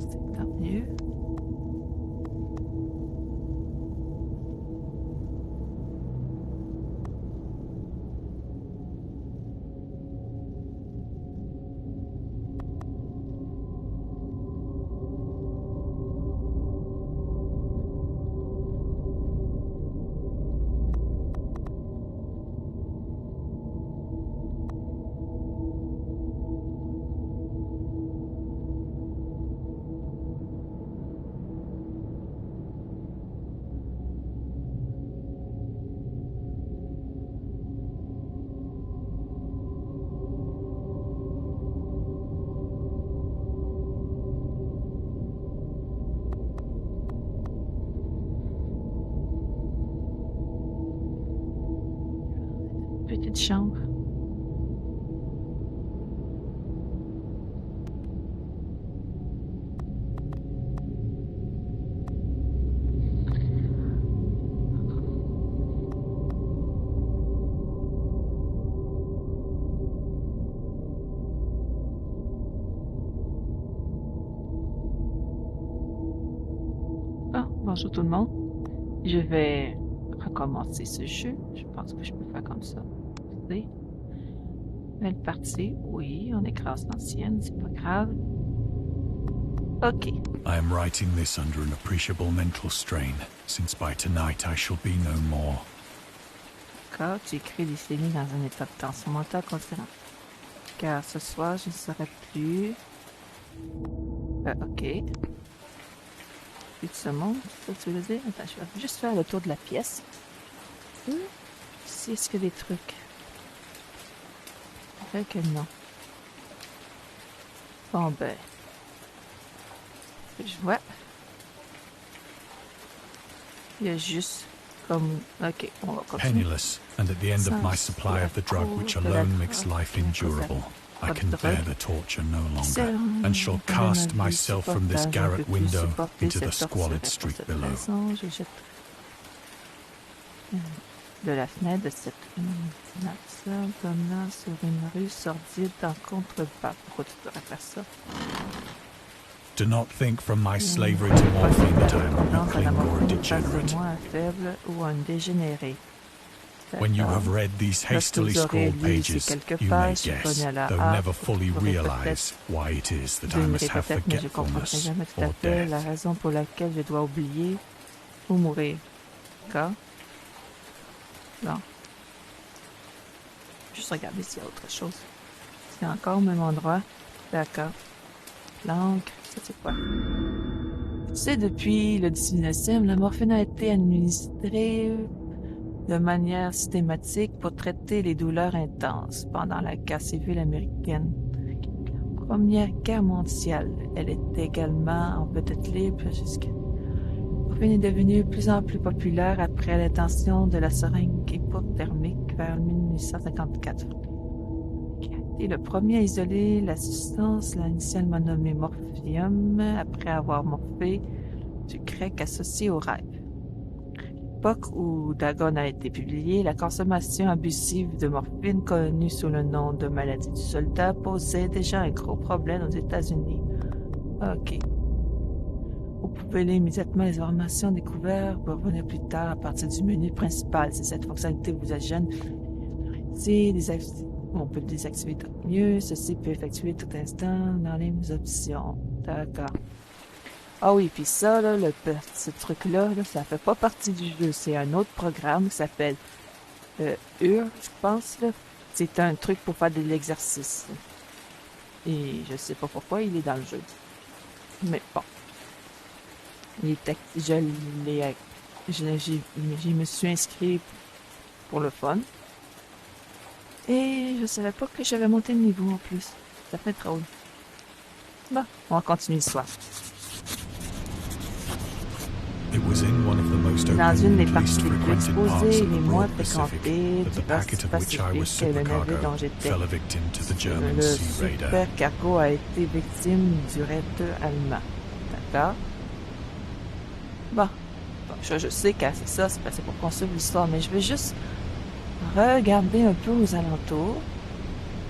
c'est tant mieux. Petite chambre. Ah, bonjour tout le monde. Je vais recommencer ce jeu. Je pense que je peux faire comme ça. Belle partie, oui, on écrase l'ancienne, c'est pas grave. Ok. I am writing this under an appreciable mental strain, since by tonight I shall be no more. D'accord, tu écris des lignes dans un état de tension mentale constante. Car ce soir, je ne serai plus... ok. Plus de ce monde, c'est ça que tu veux dire? Attends, je vais juste faire le tour de la pièce. Si, est-ce qu'il y a des trucs? Que non. Bon ben. Je vois. Il y a juste comme... Ok, on va continuer. Penniless, and at the end of my supply of the drug which alone makes life endurable, I can bear the torture no longer, and shall cast myself from this garret window into the squalid street below. Je jette de la fenêtre de cette nature donnant sur une rue sordide en contrebas. Pourquoi tu devrais faire ça? Do not think from my slavery to morphine that I am a weakling or a degenerate. Faible ou un dégénéré. When you have read these hastily scrawled pages, you may guess, though never fully realize, why it is that I must have forgetfulness or death. La raison pour laquelle je dois oublier ou mourir. D'accord? Non. Juste regarder s'il y a autre chose. C'est encore au même endroit. D'accord. L'encre, ça c'est quoi? Tu sais, depuis le 19e, la morphine a été administrée de manière systématique pour traiter les douleurs intenses pendant la guerre civile américaine. Première guerre mondiale, elle était également en vedette libre jusqu'à... La morphine est devenue de plus en plus populaire après l'invention de la seringue hypothermique vers 1854. Qui a été le premier à isoler la substance, l'a initialement nommée morphium, après avoir morphé du grec associé au rêve. L'époque où Dagon a été publié, la consommation abusive de morphine, connue sous le nom de maladie du soldat, posait déjà un gros problème aux États-Unis. Ok. Vous pouvez lire immédiatement les informations découvertes pour revenir plus tard à partir du menu principal. Si cette fonctionnalité vous gêne, on peut le désactiver tout mieux. Ceci peut effectuer tout instant dans les options. D'accord. Ah oui, puis ça, là, ce truc-là, là, ça fait pas partie du jeu. C'est un autre programme qui s'appelle UR, je pense. Là. C'est un truc pour faire de l'exercice. Et je sais pas pourquoi il est dans le jeu. Mais bon. Je me suis inscrit pour le fun. Et je savais pas que j'avais monté le niveau en plus. Ça fait drôle. Bon, on va continuer l'histoire. Dans une des parties les plus exposées et les moins fréquentées du Pacifique, le navire dont j'étais, le super cargo a été victime du raid allemand. D'accord? Bon, je sais que c'est ça, c'est pour construire l'histoire, mais je vais juste regarder un peu aux alentours.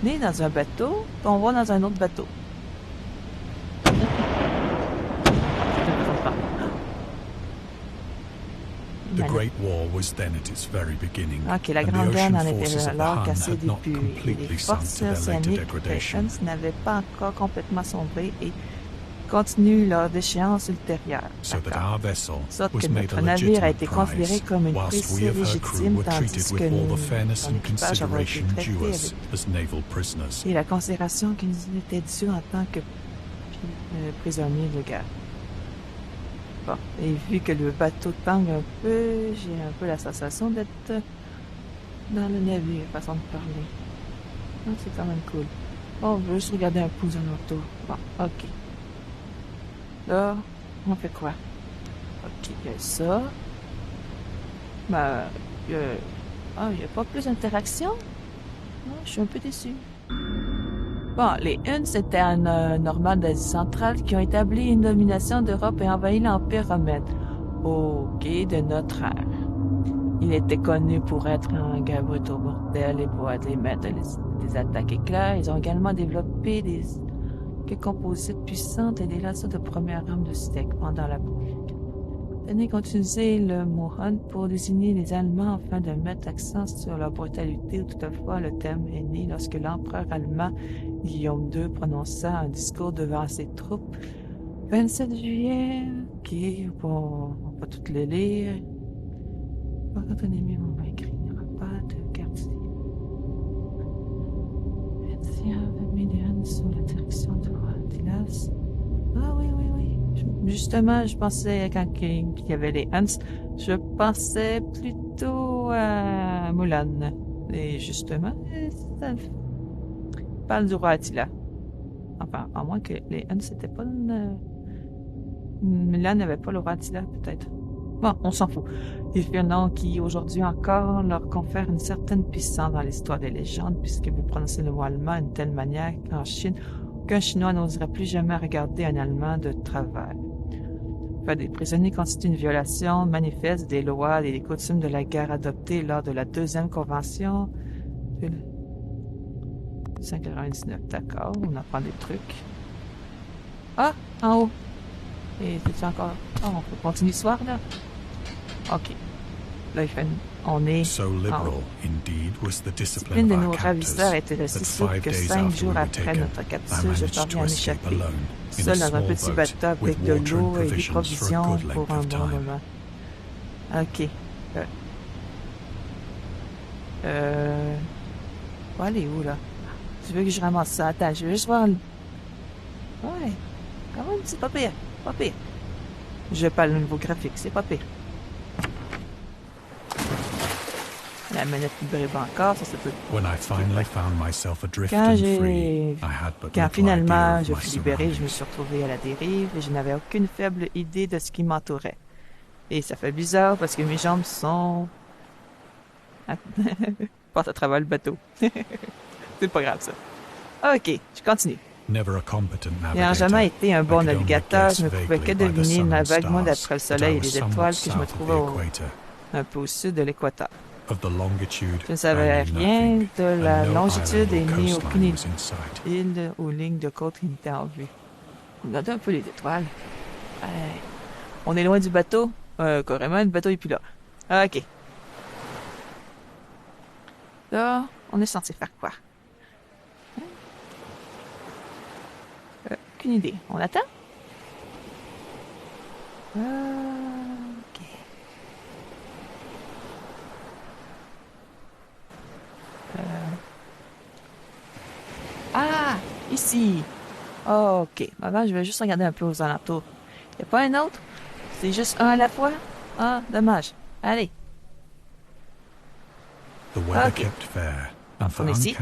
On est dans un bateau, puis on va dans un autre bateau. The Great War was then at its very beginning, Ok, la and the Grande Guerre ocean n'en était forces of the alors Hun qu'à ses had not débuts, et les completely sunk forces to their later océaniques des degradation. Huns n'avaient pas encore complètement sombré et continuent leur déchéance ultérieure. So that D'accord. our vessel Sorte was que made a notre navire a legitimate été considéré prize, comme une whilst prise we of her crew légitime, were tandis treated que with all the nous, fairness son and équipage avait été consideration traité due avec us as naval prisoners. et la considération qui nous était due en tant que prisonniers de guerre. Bon, et vu que le bateau tangue un peu, j'ai un peu la sensation d'être dans le navire, façon de parler. Ah, c'est quand même cool. Bon, on veut juste regarder un peu aux alentours. Bon, ok. Là, on fait quoi? Ok, il y a ça. Ben, il y a pas plus d'interaction? Non, je suis un peu déçu. Bon, les Huns étaient un Normands d'Asie centrale qui ont établi une domination d'Europe et envahi l'Empire romain au quai de notre ère. Il était connu pour être un gars brutaux mortel et pour être les maîtres des attaques éclairs. Ils ont également développé des composites puissantes et des lanceurs de première arme de siècle pendant la Britanniques ont utilisé le mot Hun pour désigner les Allemands afin de mettre accent sur leur brutalité. Toutefois, le terme est né lorsque l'empereur allemand Guillaume II prononça un discours devant ses troupes. 27 juillet, ok, bon, on va toutes les lire. Quand un ennemi m'a écrit, il n'y aura pas de quartier. Avait mis les Huns sous la direction du roi Attilas. Ah oui. Justement, je pensais, quand il y avait les Huns, je pensais plutôt à Mulan. Et justement, ça parle du roi Attila. Enfin, à moins que les Huns, c'était pas Mulan n'avait pas le roi Attila, peut-être. Bon, on s'en fout. Ils firent nom qui, aujourd'hui encore, leur confère une certaine puissance dans l'histoire des légendes, puisque vous prononcez le mot allemand d'une telle manière qu'en Chine, aucun Chinois n'oserait plus jamais regarder un Allemand de travers. Faire des prisonniers constitue une violation manifeste des lois et des coutumes de la guerre adoptées lors de la deuxième convention de 1999. D'accord, on apprend des trucs. Ah, en haut. Et c'est encore... Oh, on peut continuer ce soir, là? Ok. Là, on est So liberal, indeed, was the discipline discipline de of nos our captors ravisseurs était that aussi souple 5 que days 5 after we jours were après taken, notre I capture, je managed parviens to à escape m'échapper, alone in a seul dans un small petit boat bateau with avec de water and l'eau et des provisions for a provisions good pour length un of bon time. moment. Ok. On va aller où, là? Tu veux que je ramasse ça? Attends, je vais juste voir... Ouais, quand même, c'est pas pire. Pas pire. Je parle au niveau graphique, c'est pas pire. La manette vibre encore, ça peut... Quand finalement je fus libéré, je me suis retrouvé à la dérive et je n'avais aucune faible idée de ce qui m'entourait. Et ça fait bizarre parce que mes jambes sont... passent à travers le bateau. C'est pas grave, ça. Ok, je continue. N'ayant jamais été un bon navigateur, je ne pouvais que deviner vaguement d'après le soleil et les étoiles que je me trouvais un peu au sud de l'équateur. Je ne savais rien de la longitude et ni aucune île ou ligne de côte qui m'était en vue. Regardez un peu les étoiles. On est loin du bateau. Carrément, le bateau est plus là. Ok. Là, on est censé faire quoi? Aucune idée. On attend? Ok. Ah! Ici! Ok. Maintenant, je vais juste regarder un peu aux alentours. Y a pas un autre? C'est juste un à la fois? Ah, dommage. Allez. Ok. On est ici.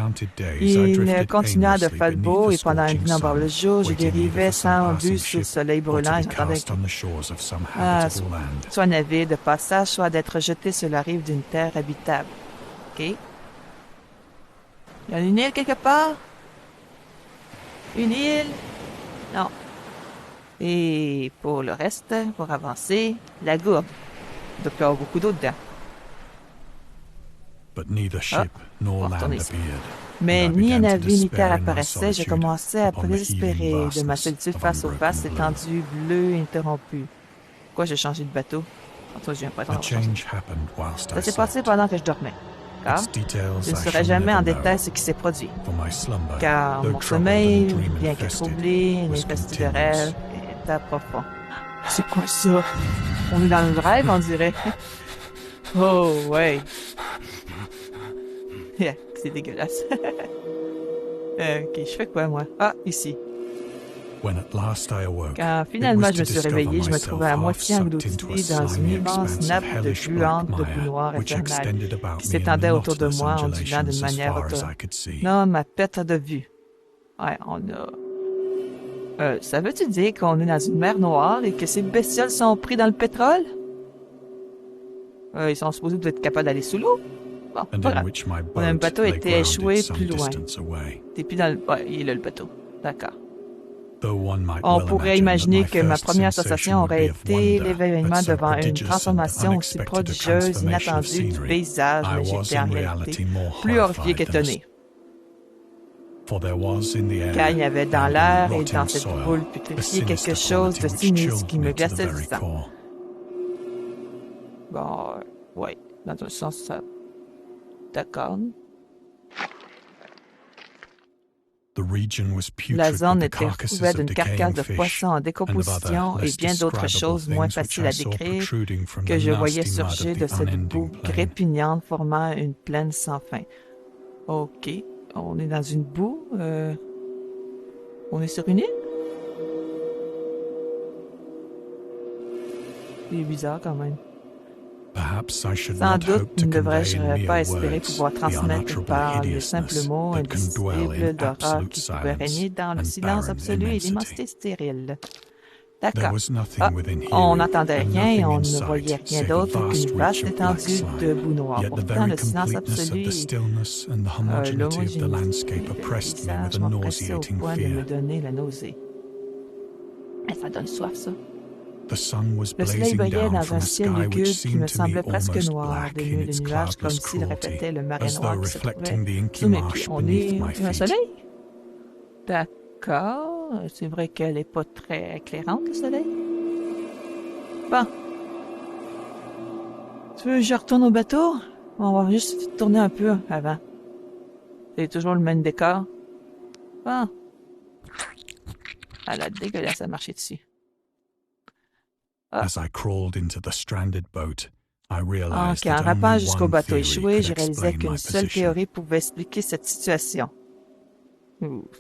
Il continua de faire beau et pendant innombrables jours, je dérivais sans but sous le soleil brûlant et j'entendais soit un navire de passage, soit d'être jeté sur la rive d'une terre habitable. OK? Il y a une île quelque part? Une île? Non. Et pour le reste, pour avancer, la gourde. Il doit y avoir beaucoup d'eau dedans. Mais ni un navire ni terre apparaissait, je commençais à désespérer de ma solitude face aux vastes étendues bleues interrompues. Pourquoi j'ai changé de bateau? Enfin, j'ai l'impression A d'avoir changé. change happened whilst Ça I s'est passé slept. pendant que je dormais. Car Its details je ne I saurais shall jamais en never détail know, ce qui s'est produit. for my slumber, Car though mon troubled sommeil, and bien que dream-infested, troublé, was infesté de rêves, continuous. était profond. C'est quoi ça? On est dans le rêve, on dirait. Oh, ouais. C'est dégueulasse. Ok, je fais quoi, moi? Ah, ici. When at last I awoke, Quand it finalement was je to me suis discover réveillé, je me myself trouvais à half moitié sucked englouti into a dans une slimy immense expanse nappe of de hellish gluante black de mire, boue noire which infernale extended about qui me in s'étendait autour de monotonous moi, ondulant d'une undulations as manière far as I could see. Non, ma perte de vue. Ouais, on a... ça veut-tu dire qu'on est dans une mer noire et que ces bestioles sont pris dans le pétrole? Ils sont supposés être capables d'aller sous l'eau? Bon, And voilà. in which my On a un boat bateau lay était échoué grounded plus some loin. distance away. T'es plus dans le... Ouais, il est là, le bateau. D'accord. Though one might On well pourrait imagine imaginer that que my ma first première sensation sensation would aurait be of été wonder l'événement at so devant une prodigious and transformation aussi unexpected a prodigieuse, transformation of inattendue du scenery. paysage, I mais was j'étais en in réalité reality more plus horrifié horrified than qu'étonné. For there was in the air, Car il y avait dans and in l'air the et rotting dans cette soil, boule a putréfiée quelque sinister chose de quality which sinistre qui chilled me me to the glaçait le very sang. core. Bon, ouais, dans un sens, ça... D'accord. The region was La putrid zone with the était carcasses recouverte of d'une carcasse decaying de fish poissons en and of décomposition other et less bien d'autres describable choses moins things which faciles I à saw décrire protruding from que the je voyais nasty mud surgir of de the cette unending boue plain. répugnante formant une plaine sans fin. Ok, on est dans une boue. On est sur une île? C'est bizarre quand même. Perhaps I should Sans not doute hope to ne convey devrais-je in pas mere espérer words pouvoir the transmettre unutterable par les simples hideousness mots that can dwell indicibles in d'horreur absolute qui pouvaient régner silence dans le and silence barren absolu et immensity. l'immensité stérile. There D'accord. was nothing Ah, within on hearing n'entendait and rien et nothing on in ne voyait sight rien save a d'autre vast qu'une reach vaste of black étendue de slime. boue noire. Yet the Pourtant, very le silence completeness absolu of the et stillness and the homogeneity of the landscape le oppressed me with paysage a m'oppressait au nauseating point de me fear. donner la nausée. Ça donne soif, ça. The sun was Le soleil blazing brillait down dans from un a ciel sky which lugubre qui seemed me to me semblait presque almost noir, black dénué in de its nuages, comme cloudless s'il cruelty, reflétait le marais as noir though qui se trouvait reflecting the inky sous mes pieds. marsh On beneath est my un feet. soleil? D'accord. C'est vrai qu'elle n'est pas très éclairante, le soleil. Bon. Tu veux que je retourne au bateau? On va juste tourner un peu avant. C'est toujours le même décor. Bon. Elle a dégueulasse à marcher dessus. Ah. As I crawled into the stranded boat, I realized En that rampant only jusqu'au one bateau theory échoué, could j'ai réalisé explain qu'une my seule position. théorie pouvait expliquer cette situation.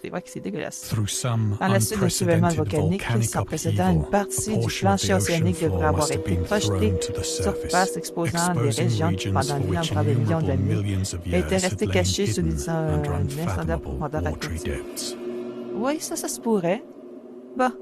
C'est vrai que c'est dégueulasse. Through some Dans la suite d'un soulèvement unprecedented volcanique volcanic sans précédent, une upheaval, partie a du portion of the plancher ocean océanique devrait floor avoir must have été been projetée thrown to the surface, surface, exposant des exposing régions qui, regions pendant for which d'innombrables millions innumerable d'années, millions of étaient years had restées lain cachées sous hidden des under insondables unfathomable profondeurs watery aquatiques. depths. Oui, ça se pourrait. Bah,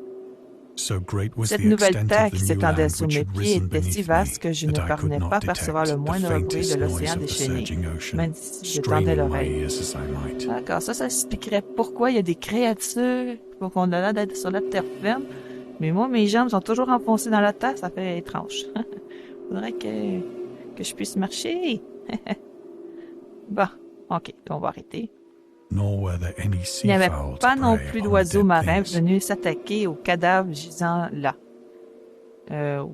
So great was cette the nouvelle extent terre of qui the new s'étendait land sous which mes had pieds risen était si beneath vaste que me je ne that I could parvenais not pas à percevoir le detect the moindre bruit de faintest noise l'océan of the déchaîné, surging ocean, même si je tendais straining my l'oreille. ears as I might. D'accord, ça expliquerait pourquoi il y a des créatures qu'on a l'air d'être sur la terre ferme, mais moi, mes jambes sont toujours enfoncées dans la terre, ça fait étrange. Faudrait que je puisse marcher. Bon, ok, on va arrêter. Nor were there any Il n'y avait seafowl pas to non prey plus upon d'oiseaux dead marins things. venus s'attaquer aux cadavres gisant là.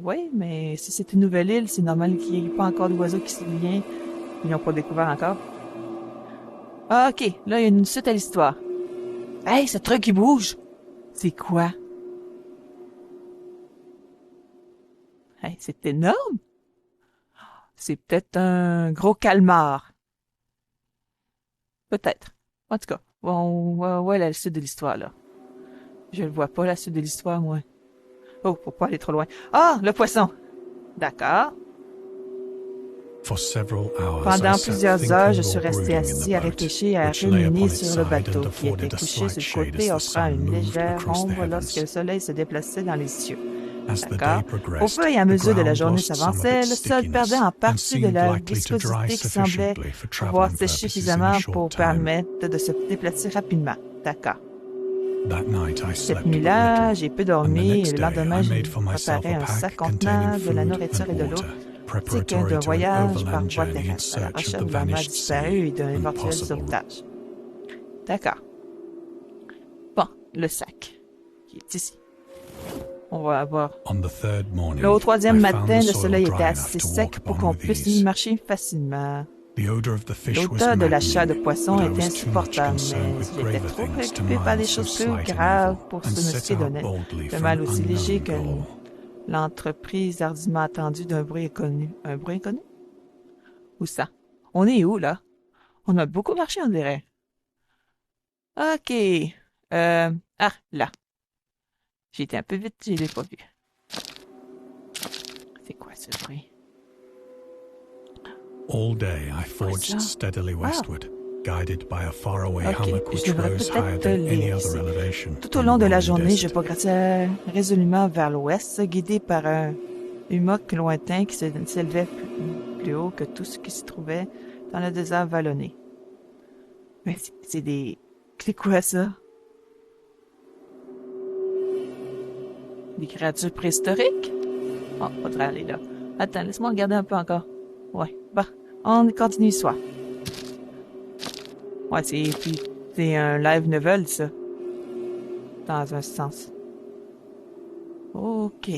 Oui, mais si c'est une nouvelle île, c'est normal qu'il n'y ait pas encore d'oiseaux qui s'y viennent. Ils n'ont pas découvert encore. Ah, ok, là, il y a une suite à l'histoire. Hey, ce truc qui bouge! C'est quoi? Hey, c'est énorme! C'est peut-être un gros calmar. Peut-être. En tout cas, on voit la suite de l'histoire, là. Je ne vois pas la suite de l'histoire, moi. Oh, faut pas aller trop loin. Ah, le poisson! D'accord. For several hours, Pendant I sat plusieurs heures, je thinking suis or resté brooding in assis the à boat, réfléchir, à which lay upon ruminer its sur le side bateau, and qui afforded était a couché slight sur le shade côté, as the offrant sun une moved légère across the ombre lorsque le heavens. soleil se déplaçait dans les cieux. As the D'accord. day Au progressed, fur et à the mesure de la ground journée lost some of s'avançait, its le sol perdait stickiness en and partie de seemed la likely to dry viscosité qui semblait sufficiently for pouvoir traveling sécher purposes in suffisamment a pour short time. permettre de se déplacer rapidement. D'accord. That night I Cette slept but nuit-là, little, j'ai peu and the dormi et next le day lendemain, I j'ai made for myself préparé a un sac pack contenant containing de la food nourriture et and de l'eau, water, ainsi qu'un preparatory to an voyage par overland voie journey in terrestre à la search of recherche the de la mer vanished disparue sea et d'un and éventuel possible sauvetage. D'accord. Bon, le sac, qui est ici. On va voir. On the third morning, Là, au troisième I found matin, the le soil soleil dry était enough assez to sec walk pour upon qu'on with puisse ease. y marcher facilement. The odor of the fish was L'odeur de la chair de maddening, poisson but I était was too much insupportable, concerned mais with j'étais graver trop things to préoccupé par des mind so choses plus slight and graves evil, pour and se set méfier out boldly de for mal an aussi léger unknown que goal. l'entreprise hardiment attendue d'un bruit inconnu. Un bruit inconnu? Où ça? On est où, là? On a beaucoup marché, on dirait. OK. Ah, là. J'ai été un peu vite, je l'ai pas vu. C'est quoi ce bruit? All day I forged steadily westward, guided by a faraway hummock je which devrais rose higher peut-être than any lire other ici. elevation. Tout au long de la journée, je progressais résolument vers l'ouest, guidé par un hummock lointain qui s'élevait plus haut que tout ce qui se trouvait dans le désert vallonné. Mais c'est des... C'est quoi ça? Des créatures préhistoriques? Oh, faudrait aller là. Attends, laisse-moi regarder un peu encore. Ouais, bah, on continue ce soir. Ouais, c'est un live novel, ça. Dans un sens. Ok.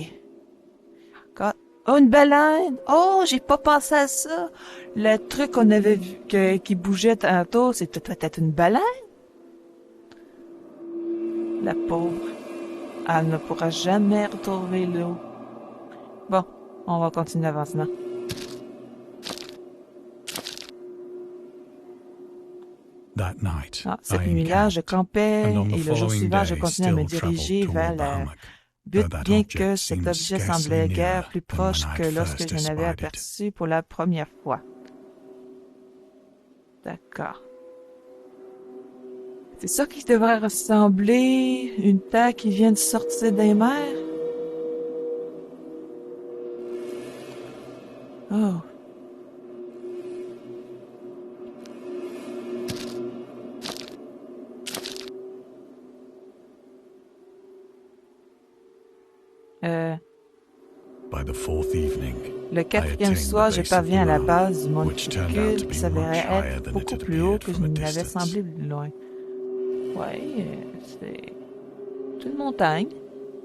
Oh, une baleine! Oh, j'ai pas pensé à ça! Le truc qu'on avait vu qui bougeait tantôt, c'était peut-être une baleine? La pauvre. Elle ne pourra jamais retrouver l'eau. Bon, on va continuer l'avancement. Cette nuit-là, je campais et le jour suivant, je continuais à me diriger vers la butte, bien que cet objet semblait guère plus proche que lorsque je l'avais aperçu pour la première fois. D'accord. C'est ça qui devrait ressembler une terre qui vient de sortir des mers? Oh. Le quatrième soir, je parviens à la base du monticule qui s'avérait être beaucoup plus haut que je ne l'avais semblé de loin. Ouais, c'est une montagne.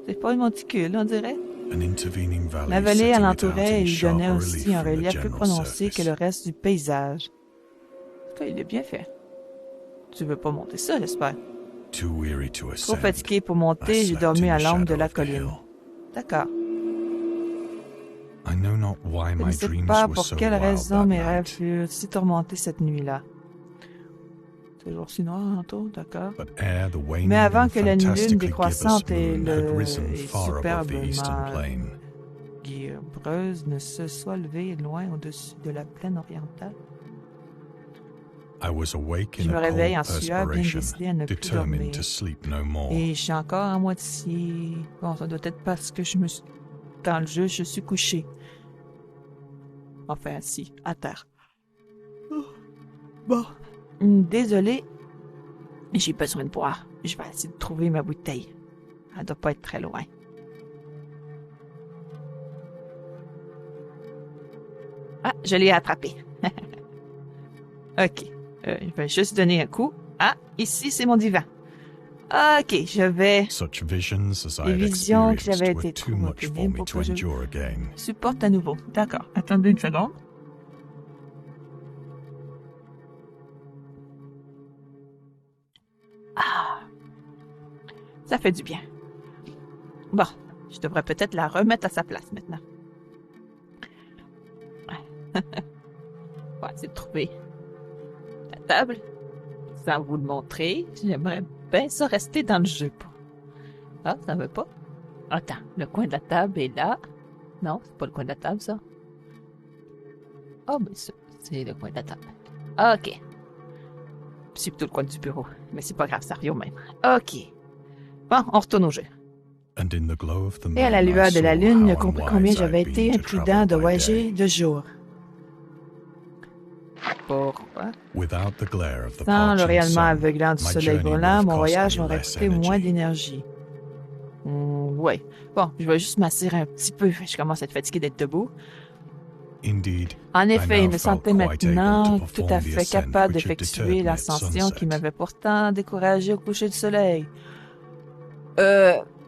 C'est pas une monticule, on dirait. La vallée l'entourait et lui donnait aussi un relief plus prononcé que le reste du paysage. En tout cas, il est bien fait. Tu veux pas monter ça, j'espère? Trop fatigué pour monter, j'ai dormi à l'ombre de la colline. D'accord. Je ne sais pas pour quelle raison mes rêves furent si tourmentés cette nuit-là. Toujours si noir autour, d'accord. Mais avant que la lune décroissante et superbement guibreuse ne se soit levée loin au-dessus de la plaine orientale, je me réveille en sueur, bien décidé à ne plus dormir. Et je suis encore à moitié... Bon, ça doit être parce que je me suis... Dans le jeu, je suis couché. Enfin, si, à terre. Bon. Désolé, mais j'ai besoin de boire. Je vais essayer de trouver ma bouteille. Elle doit pas être très loin. Ah, je l'ai attrapée. OK. Je vais juste donner un coup. Ah, ici, c'est mon divan. OK, je vais... Les visions que j'avais été trop pénibles pour que je supporte à nouveau. D'accord. Attendez une seconde. Ah, ça fait du bien. Bon, je devrais peut-être la remettre à sa place maintenant. On va essayer de trouver la table. Sans vous le montrer, j'aimerais bien ça rester dans le jeu. Ah, ça veut pas? Attends, le coin de la table est là. Non, c'est pas le coin de la table, ça. Oh, mais ça, c'est le coin de la table. OK. C'est plutôt le coin du bureau. Mais c'est pas grave, ça revient au même. OK. Bon, on retourne au jeu. Et à la lueur de la lune, j'ai compris combien j'avais été imprudent de voyager de jour. Pourquoi? Sans le rayonnement aveuglant du soleil brûlant, mon voyage m'aurait coûté moins d'énergie. Ouais. Bon, je vais juste m'asseoir un petit peu. Je commence à être fatigué d'être debout. En effet, il me sentait maintenant tout à fait capable d'effectuer l'ascension qui m'avait pourtant découragé au coucher du soleil.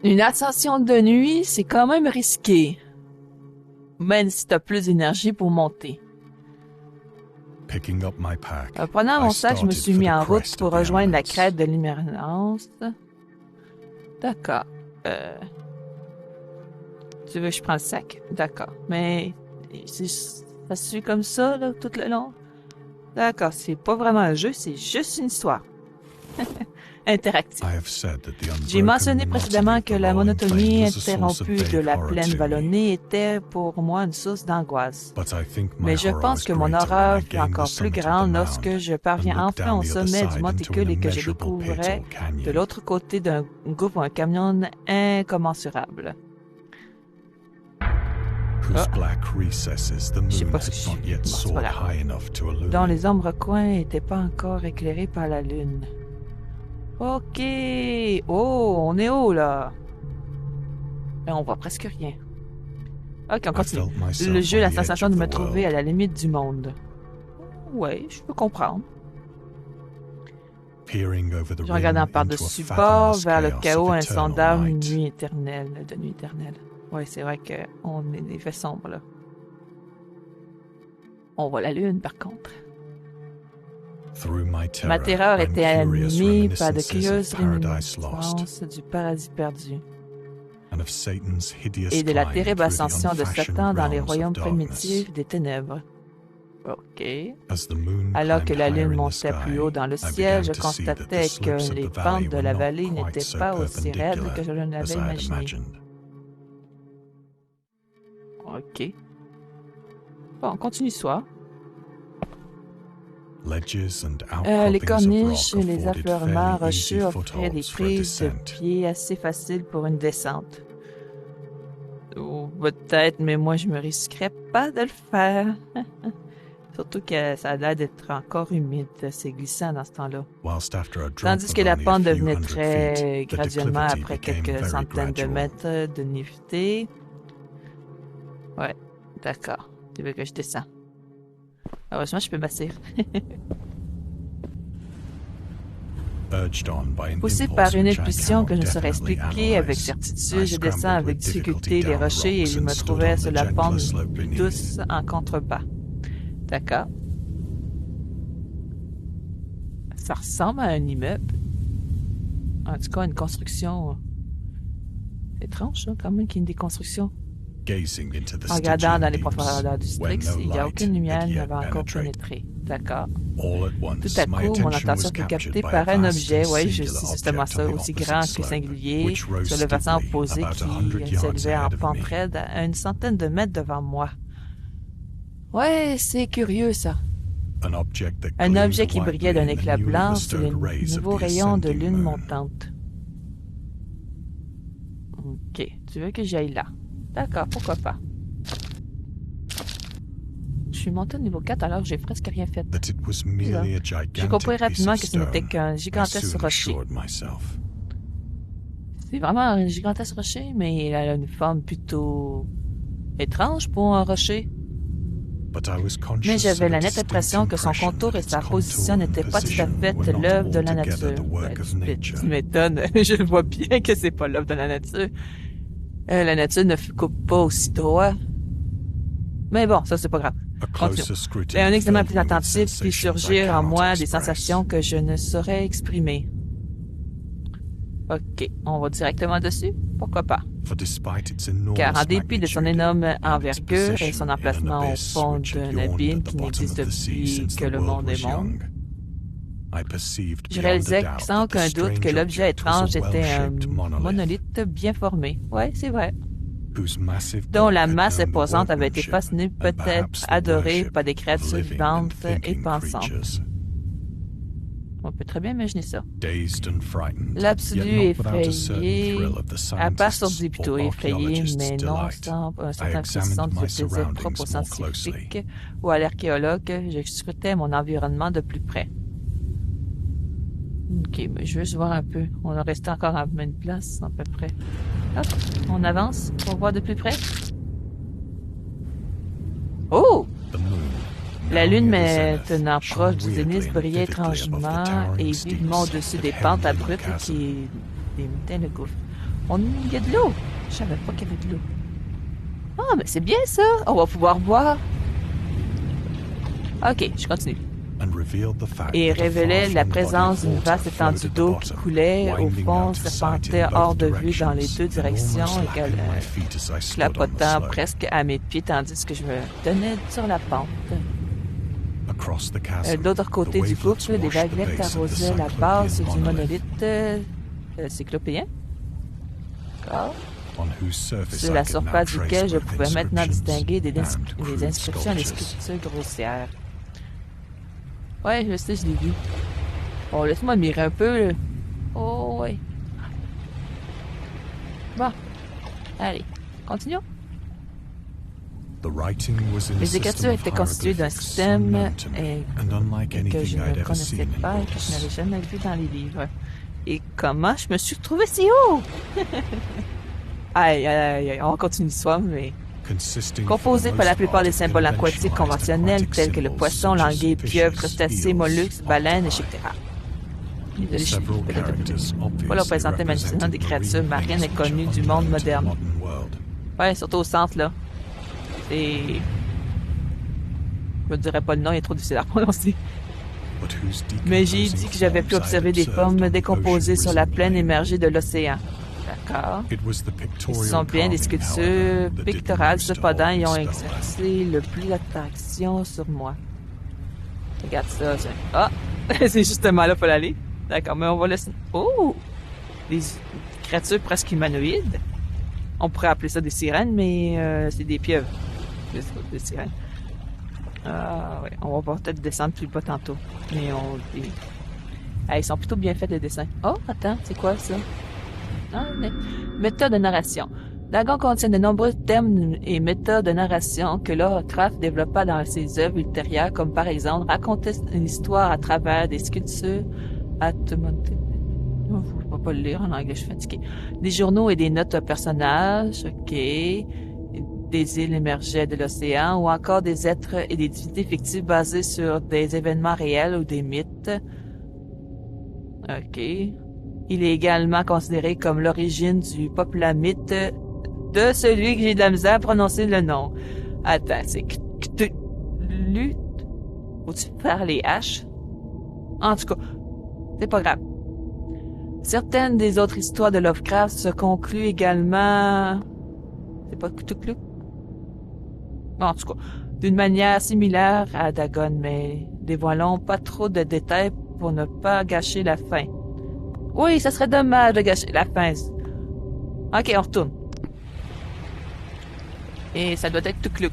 Une ascension de nuit, c'est quand même risqué. Même si t'as plus d'énergie pour monter. Prenant mon sac, je me suis mis en route pour rejoindre la crête de l'immergence. D'accord. Tu veux que je prenne le sac? D'accord. Mais ça se suit comme ça, là, tout le long? D'accord, c'est pas vraiment un jeu, c'est juste une histoire. Interactive. J'ai mentionné précédemment que la monotonie interrompue de la plaine vallonnée était pour moi une source d'angoisse. Mais je pense que mon horreur fut encore plus grande lorsque je parviens enfin au sommet du monticule et que je découvrais de l'autre côté d'un gouffre ou un canyon incommensurable. Je sais pas si dont les ombres coins n'étaient pas encore éclairés par la lune. Ok. Oh, on est haut, là. Là, on voit presque rien. Ok, on continue. Le jeu a la sensation de me trouver à la limite du monde. Ouais, je peux comprendre. Je regarde en par-dessus bord vers le chaos insondable de nuit éternelle. Ouais, c'est vrai qu'on est des faits sombres, là. On voit la lune, par contre. Ma terreur était animée par de curieuses réminiscences du paradis perdu et de la terrible ascension de Satan dans les royaumes primitifs des ténèbres. Ok. Alors que la lune montait plus haut dans le ciel, je constatais que les pentes de la vallée n'étaient pas aussi raides que je l'avais imaginé. Ok. Bon, on continue soit. Les corniches et les affleurements rocheux offraient des prises de pied assez faciles pour une descente. Ou peut-être, mais moi je me risquerais pas de le faire. Surtout que ça a l'air d'être encore humide, c'est glissant dans ce temps-là. Tandis que la pente devenait très graduellement après quelques centaines de mètres de nudité. Ouais, d'accord. Tu veux que je descends? Heureusement, je peux m'asseoir. Poussé par une impulsion que je ne saurais expliquer avec certitude, je descends avec difficulté les rochers et je me trouvais sur la pente douce en contrebas. D'accord. Ça ressemble à un immeuble. En tout cas, une construction étrange, hein, quand même, qu'il y ait des constructions. En regardant dans les profondeurs du Styx, il n'y a aucune lumière qui n'avait encore pénétré. D'accord. Tout à coup, mon attention fut captée par un objet, oui, justement ça, aussi grand que singulier, sur le versant opposé qui s'élevait en pente raide à une centaine de mètres devant moi. Ouais, c'est curieux, ça. Un objet qui brillait d'un éclat blanc sous les nouveaux rayons de lune montante. Ok, tu veux que j'aille là? D'accord, pourquoi pas. Je suis monté au niveau 4 alors que j'ai presque rien fait. J'ai compris rapidement que ce n'était qu'un gigantesque rocher. C'est vraiment un gigantesque rocher, mais il a une forme plutôt étrange pour un rocher. Mais j'avais la nette impression que son contour et sa position n'étaient pas tout à fait l'œuvre de la nature. Tu m'étonnes, je vois bien que c'est pas l'œuvre de la nature. La nature ne coupe pas aussi droit. Mais bon, ça c'est pas grave. Et un examen plus attentif fit surgir en moi des sensations que je ne saurais exprimer. Ok, on va directement dessus? Pourquoi pas? Car en dépit de son énorme envergure et son emplacement au fond d'un abîme qui n'existe depuis que le monde est monde, je réalisais sans aucun doute que l'objet étrange était un monolithe bien formé. Ouais, c'est vrai. Dont la masse imposante avait été façonnée, peut-être adorée par des créatures vivantes et pensantes. On peut très bien imaginer ça. L'absolu effrayé, à part sur plutôt effrayé, mais non sans un certain frisson du plaisir propre aux scientifiques ou à l'archéologue, je scrutais mon environnement de plus près. Ok, mais je veux juste voir un peu. On a resté encore à la même place, à peu près. Hop, on avance pour voir de plus près. Oh! La lune maintenant proche du zénith brillait étrangement et vivement au-dessus des pentes abruptes qui limitaient le gouffre. Il y a de l'eau. Je savais pas qu'il y avait de l'eau. Ah, mais c'est bien ça. On va pouvoir boire. Ok, je continue. Et révélait la présence d'une vaste étendue d'eau qui coulait au fond, serpentait hors de vue dans les deux directions, clapotant presque à mes pieds tandis que je me tenais sur la pente. De l'autre côté du gouffre, des vaguelettes arrosaient la base du monolithe cyclopéen. D'accord. Sur la surface duquel je pouvais maintenant distinguer des inscriptions et des sculptures grossières. Ouais, je sais, je l'ai vu. Bon, laisse-moi admirer un peu. Là. Oh, ouais. Bon. Allez, continuons. Les écritures étaient constituées d'un système que je ne connaissais pas et que je n'avais jamais vu dans les livres. Et comment je me suis retrouvée si haut? Aïe, aïe, aïe, on continue l'histoire, mais... Composé par la plupart des symboles aquatiques conventionnels tels que le poisson, l'anguille, pieuvre, crustacés, mollusques, baleines, etc. Voilà représentait magnifiquement des créatures marines inconnues du monde moderne. Ouais, surtout au centre, là. C'est... Je ne dirais pas le nom, il est trop difficile à prononcer. Mais j'ai dit que j'avais pu observer des formes décomposées sur la plaine émergée de l'océan. D'accord. Ce sont bien des sculptures picturales, cependant, ils ont exercé le plus d'attraction sur moi. Regarde ça. Ah! C'est justement là, faut l'aller. D'accord, mais on va laisser... Oh! Des créatures presque humanoïdes. On pourrait appeler ça des sirènes, mais c'est des pieuvres. Des sirènes. Ah, ouais. On va peut-être descendre plus bas tantôt. Mais on... Ah, ils sont plutôt bien faits, les dessins. Oh, attends, c'est quoi ça? Ah, mais... Méthode de narration. Dagon contient de nombreux termes et méthodes de narration que Lovecraft développa dans ses œuvres ultérieures, comme par exemple raconter une histoire à travers des sculptures je ne vais pas le lire en anglais, je suis fatiguée. Des journaux et des notes de personnages, ok. Des îles émergeaient de l'océan, ou encore des êtres et des divinités fictives basés sur des événements réels ou des mythes. Ok. Il est également considéré comme l'origine du populomythe de celui que j'ai de la misère à prononcer le nom. Attends, c'est Cthulhu? Faut-tu faire les H? En tout cas, c'est pas grave. Certaines des autres histoires de Lovecraft se concluent également... C'est pas Cthulhu? En tout cas, d'une manière similaire à Dagon, mais dévoilons pas trop de détails pour ne pas gâcher la fin. Oui, ça serait dommage de gâcher la fin. Ok, on retourne. Et ça doit être Tukluk.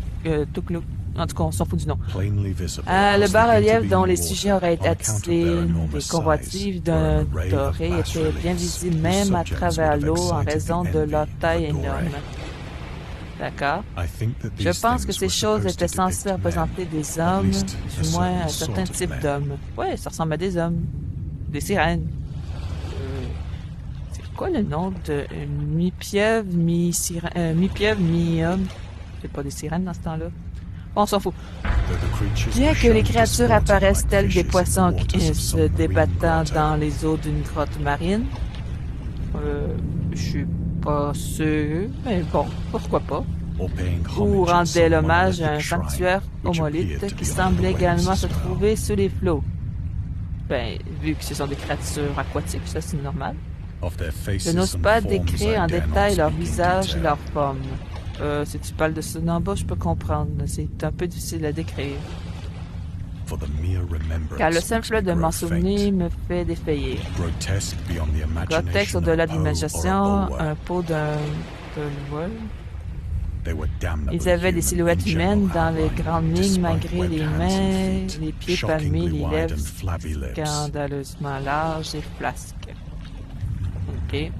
En tout cas, on s'en fout du nom. Le bas-relief dont les sujets auraient été attisés des convoitives d'un doré était bien visible même à travers l'eau en raison de leur taille énorme. D'accord. Je pense que ces choses étaient censées représenter des hommes, du moins un certain type d'hommes. Ouais, ça ressemble à des hommes. Des sirènes. C'est quoi le nom de mi-pieuvre, mi-pieuvre, mi-homme? C'est pas des sirènes dans ce temps-là. On s'en fout. Bien que les créatures apparaissent telles des poissons se débattant dans les eaux d'une grotte marine, je suis pas sûr, mais bon, pourquoi pas. Ou rendait l'hommage à un sanctuaire homolithe qui semble également se trouver sous les flots. Ben, vu que ce sont des créatures aquatiques, ça c'est normal. Je n'ose pas décrire en détail leur visage et leur forme. Si tu parles de ça d'en bas, je peux comprendre. C'est un peu difficile à décrire. Car le simple de m'en souvenir me fait défaillir. Grotesque au-delà de l'imagination, un pot d'un vol. Ils avaient des silhouettes humaines dans les grandes lignes malgré les mains, les pieds palmés, les lèvres scandaleusement larges et flasques. Ok.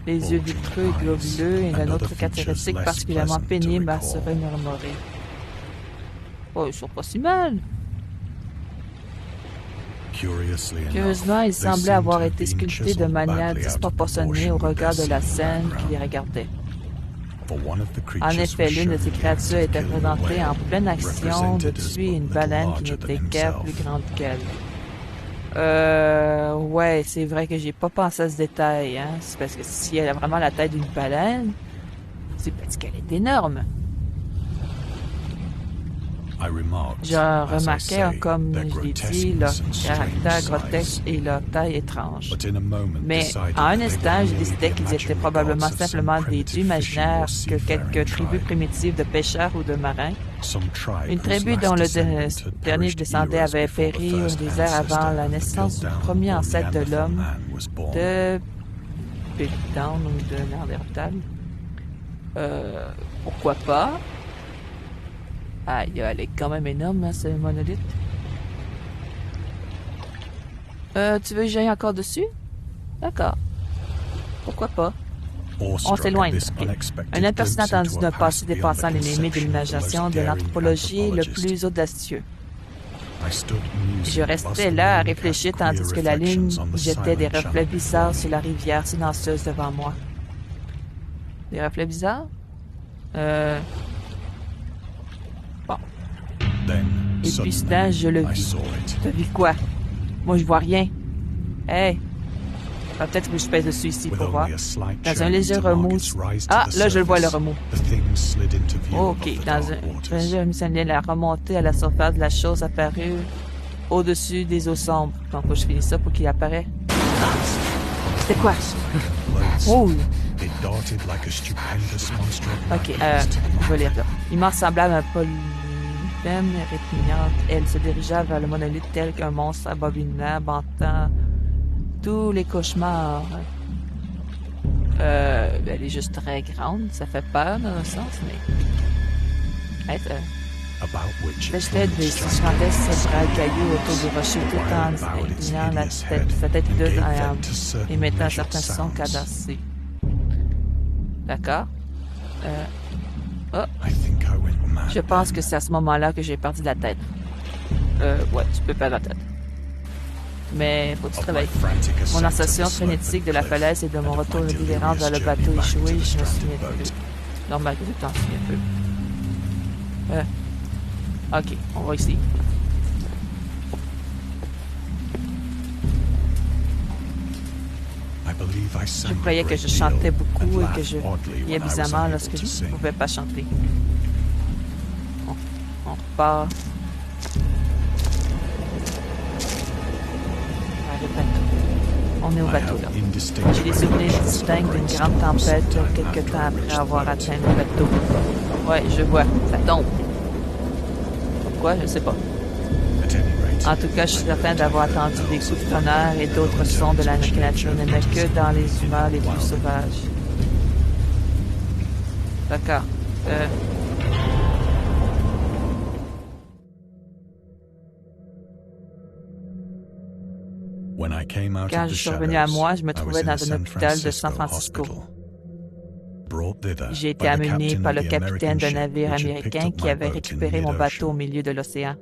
Les yeux vitreux et globuleux et d'un autre caractéristique particulièrement pénible à se remémorer. Oh, ils sont pas si mal. Curieusement, ils semblaient avoir été sculptés de manière disproportionnée au regard de la scène qui les regardait. En effet, l'une de ces créatures était représentée en pleine action de tuer une baleine qui n'était guère plus grande qu'elle. Ouais, c'est vrai que j'ai pas pensé à ce détail, hein. C'est parce que si elle a vraiment la tête d'une baleine, c'est parce qu'elle est énorme. Je remarquais, comme je l'ai dit, leur caractère grotesque et leur taille étrange. Mais en un instant, j'ai décidé qu'ils étaient probablement simplement des dieux imaginaires que quelques tribus primitives de pêcheurs ou de marins. Une tribu dont le dernier descendant avait péri au désert avant la naissance du premier ancêtre de l'homme, de Piltdown ou de Néandertal. Pourquoi pas? Aïe, elle est quand même énorme, hein, ce monolithe. Tu veux que j'aille encore dessus? D'accord. Pourquoi pas? On s'éloigne. Un aperçu inattendu d'un passé dépassant les limites de l'imagination de l'anthropologie le plus audacieux. Je restais là à réfléchir tandis que la lune jetait des reflets bizarres sur la rivière silencieuse devant moi. Des reflets bizarres? Bon. Et puis soudain, je le vis. T'as vu quoi? Moi, je vois rien. Hey! Peut-être que je pèse dessus ici pour voir. Dans un léger remous... Ah, là, je le vois, le remous. OK. Dans un léger remous, la remontée à la surface de la chose apparue au-dessus des eaux sombres. Donc, faut que je finisse ça pour qu'il apparaisse. C'était quoi? Oh! OK, je vais lire là. Immense semblable à un polymème répugnante, elle se dirigea vers le monolithe tel qu'un monstre abominable hantant tous les cauchemars. Elle est juste très grande, ça fait peur dans un sens, mais... J'étais des gigantesques bras de cailloux autour du rocher tout en inclinant la tête, sa tête hideuse en émettant un certain son cadencé. D'accord. Oh. Je pense que c'est à ce moment-là que j'ai perdu la tête. Ouais, tu peux perdre la tête. Mais faut que tu te réveilles. Mon ascension frénétique de la falaise et de mon retour délirant vers le bateau échoué, je me souviens plus. Normal que tu t'en souviens peu. Ok, on va ici. Je croyais que je chantais beaucoup et que je riais bizarrement lorsque je ne pouvais pas chanter. On repart. On est au bateau, là. J'ai des souvenirs distincts d'une grande tempête quelques temps après avoir atteint le bateau. Ouais, je vois. Ça tombe. Pourquoi? Je sais pas. En tout cas, je suis certain d'avoir entendu des coups de tonnerre et d'autres sons de la nature, mais que dans les humeurs les plus sauvages. D'accord. Quand je suis revenu à moi, je me trouvais dans un hôpital de San Francisco. J'ai été amené par le capitaine d'un navire américain qui avait récupéré mon bateau au milieu de l'océan.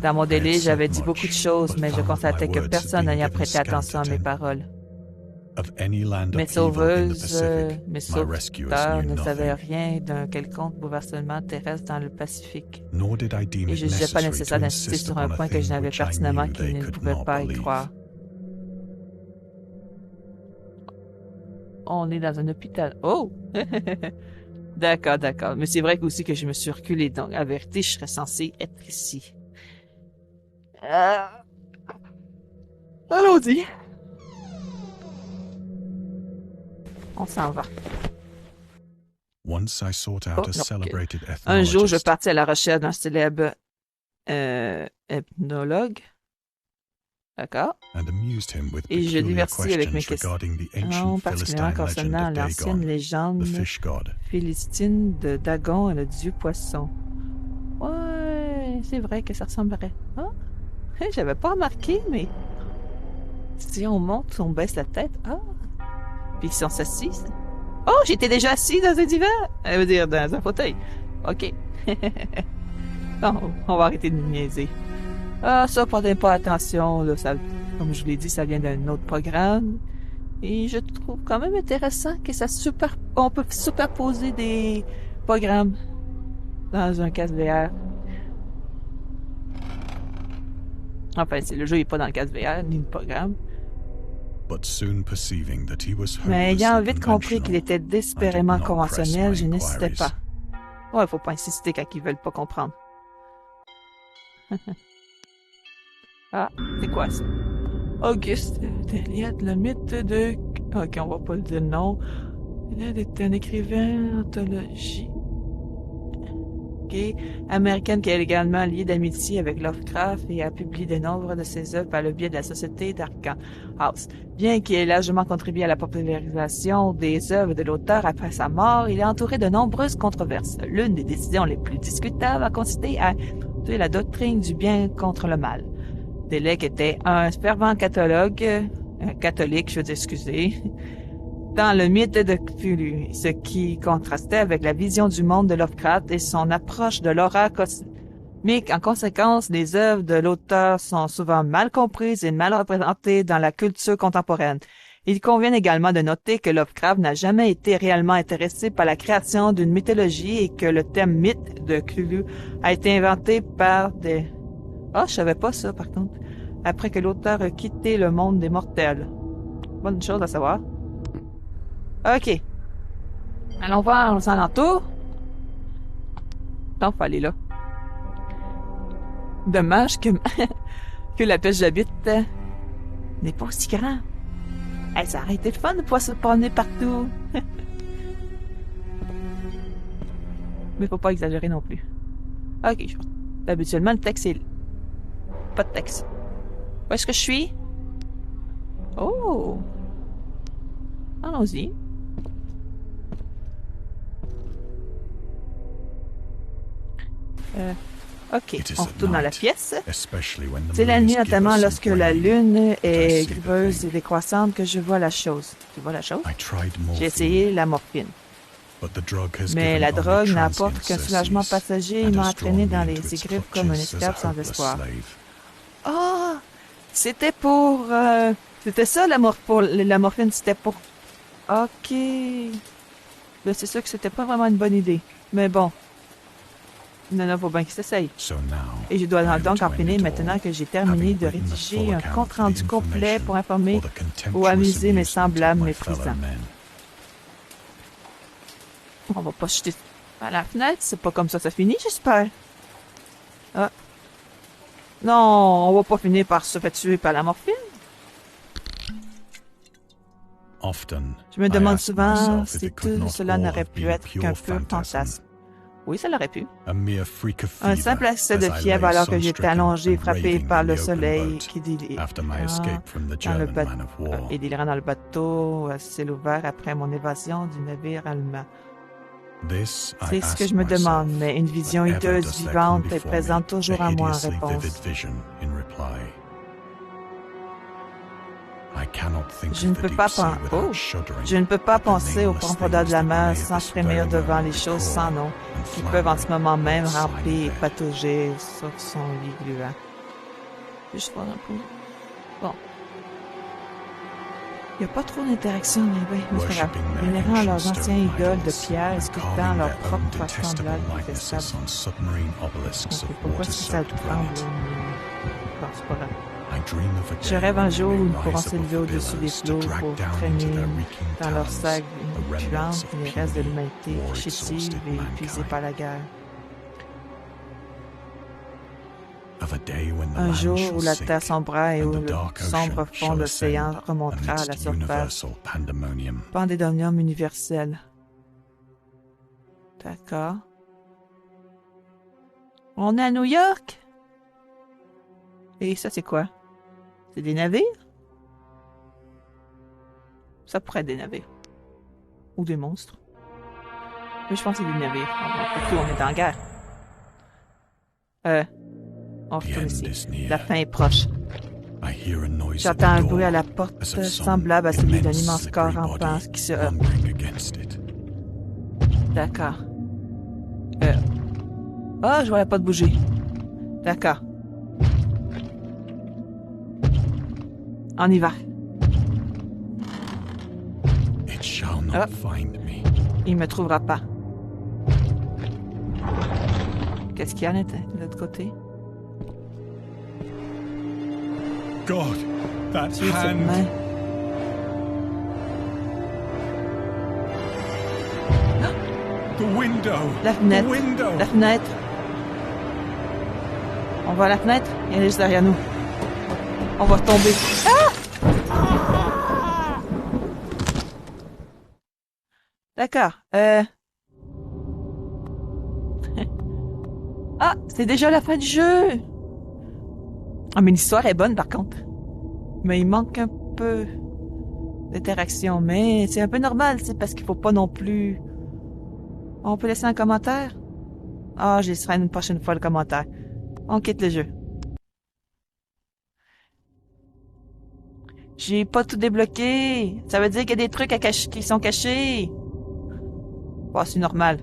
Dans mon délire, j'avais dit beaucoup de choses, mais je constatais que personne n'ayant prêté attention à mes paroles. Mes sauveteurs ne savaient rien d'un quelconque bouleversement terrestre dans le Pacifique. Et je ne jugeais pas nécessaire d'insister sur un point que je n'avais pertinemment qu'ils ne pouvaient pas y croire. On est dans un hôpital. Oh! D'accord, d'accord. Mais c'est vrai aussi que je me suis reculé, donc à vérité, je serais censé être ici. Allons-y. On s'en va. Un jour, je partis à la recherche d'un célèbre ethnologue. D'accord. Et je divertis avec mes questions, particulièrement concernant l'ancienne légende philistine de Dagon et le dieu poisson. Ouais, c'est vrai que ça ressemblerait. Ah, j'avais pas remarqué, mais si on monte, on baisse la tête. Ah, puis si on s'assit. Oh, j'étais déjà assis dans un divan. Elle veut dire dans un fauteuil. Ok. Non, on va arrêter de nous niaiser. Ah, ça, prenez pas attention, là, ça, comme je vous l'ai dit, ça vient d'un autre programme. Et je trouve quand même intéressant que on peut superposer des programmes dans un casque VR. Enfin, si le jeu n'est pas dans le casque VR, ni le programme. Mais ayant vite compris qu'il était désespérément conventionnel, je n'insistais pas. Ouais, faut pas insister quand ils veulent pas comprendre. Ah, c'est quoi ça? Auguste Eliot, le mythe de... Ok, on va pas le dire le nom. Il est un écrivain d'anthologie. Ok. Américaine qui est également liée d'amitié avec Lovecraft et a publié de nombreuses de ses œuvres par le biais de la société d'Arkham House. Bien qu'il ait largement contribué à la popularisation des œuvres de l'auteur après sa mort, il est entouré de nombreuses controverses. L'une des décisions les plus discutables a consisté à tuer la doctrine du bien contre le mal. Delec était un fervent catholique, je veux dire, excusez, dans le mythe de Cthulhu, ce qui contrastait avec la vision du monde de Lovecraft et son approche de l'horreur cosmique. En conséquence, les œuvres de l'auteur sont souvent mal comprises et mal représentées dans la culture contemporaine. Il convient également de noter que Lovecraft n'a jamais été réellement intéressé par la création d'une mythologie et que le thème mythe de Cthulhu a été inventé par des... Ah, je savais pas ça, par contre. Après que l'auteur a quitté le monde des mortels. Bonne chose à savoir. OK. Allons voir aux alentours. Donc, faut aller là. Dommage que, que la pièce j'habite n'est pas aussi grande. Hey, ça aurait été le fun de pouvoir se promener partout. Mais faut pas exagérer non plus. OK, je pense. Habituellement, le texte est... Pas de texte. Où est-ce que je suis? Oh! Allons-y. OK, on retourne dans la pièce. C'est la nuit, notamment lorsque la lune est griveuse et décroissante, que je vois la chose. Tu vois la chose? J'ai essayé la morphine. Mais la drogue n'apporte qu'un soulagement passager et m'a entraîné dans les griffes comme un esclave sans espoir. Ah! C'était pour... C'était ça, la morphine, c'était pour... OK. Là, c'est sûr que c'était pas vraiment une bonne idée. Mais bon. Non, faut bien qu'il s'essaye. Et je dois donc en finir maintenant que j'ai terminé de rédiger un compte-rendu complet pour informer ou amuser mes semblables méprisants. On va pas jeter à la fenêtre, c'est pas comme ça finit, j'espère. Ah. Non, on va pas finir par se faire tuer par la morphine. Je me demande souvent si tout cela n'aurait pu être qu'un pur fantasme. Oui, ça l'aurait pu. Un simple accès de fièvre alors que j'étais allongé et frappé par le soleil qui délirant dans le bateau à ciel ouvert après mon évasion du navire allemand. C'est ce que je me demande, mais une vision hideuse vivante est présente toujours à moi en réponse. Je ne peux pas penser aux profondeurs de la mer sans frémir devant les choses sans nom qui peuvent en ce moment même ramper et patauger sur son lit gluant. Juste voir un peu. Bon. Il n'y a pas trop d'interaction, mais oui, c'est grave. Vénérant leurs anciens idoles de pierre et sculptant leur propre semblable manifestable. Pourquoi si ça tremble? Bon, c'est pas grave. Je rêve un jour où ils pourront s'élever au-dessus des flots pour traîner dans leur sac puante les restes de l'humanité chétive et épuisée par la guerre. Un jour où la terre sombra et où le sombre fond de l'océan remontera à la surface. Pandémonium universel. D'accord. On est à New York? Et ça, c'est quoi? C'est des navires? Ça pourrait être des navires. Ou des monstres. Mais je pense que c'est des navires. Surtout, on est en guerre. On retourne ici. La fin est proche. J'entends un bruit à la porte semblable à celui d'un immense corps rampant qui se heurte. D'accord. Ah, je voyais pas de bouger. D'accord. On y va. Il me trouvera pas. Qu'est-ce qu'il y a de l'autre côté? God, that Dieu, cette hand. main. The window. La fenêtre. The window. La fenêtre. On va à la fenêtre. Elle est juste derrière nous. On va tomber. Ah! D'accord. Ah, c'est déjà la fin du jeu. Ah, mais l'histoire est bonne par contre. Mais il manque un peu d'interaction. Mais c'est un peu normal, c'est parce qu'il faut pas non plus... On peut laisser un commentaire? Ah, je laisserai une prochaine fois le commentaire. On quitte le jeu. J'ai pas tout débloqué. Ça veut dire qu'il y a des trucs qui sont cachés. Bon, c'est normal.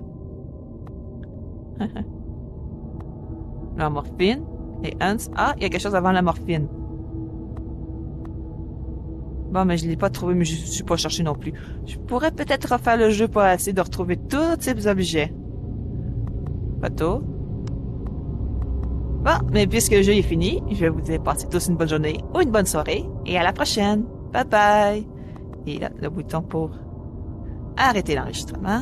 La morphine. Et Hans. Ah, il y a quelque chose avant la morphine. Bon, mais je l'ai pas trouvé, mais je suis pas cherché non plus. Je pourrais peut-être refaire le jeu pour essayer de retrouver tous ces objets. Photo. Bon, mais puisque le jeu est fini, je vais vous dire passez tous une bonne journée ou une bonne soirée et à la prochaine. Bye bye. Et là, le bouton pour arrêter l'enregistrement.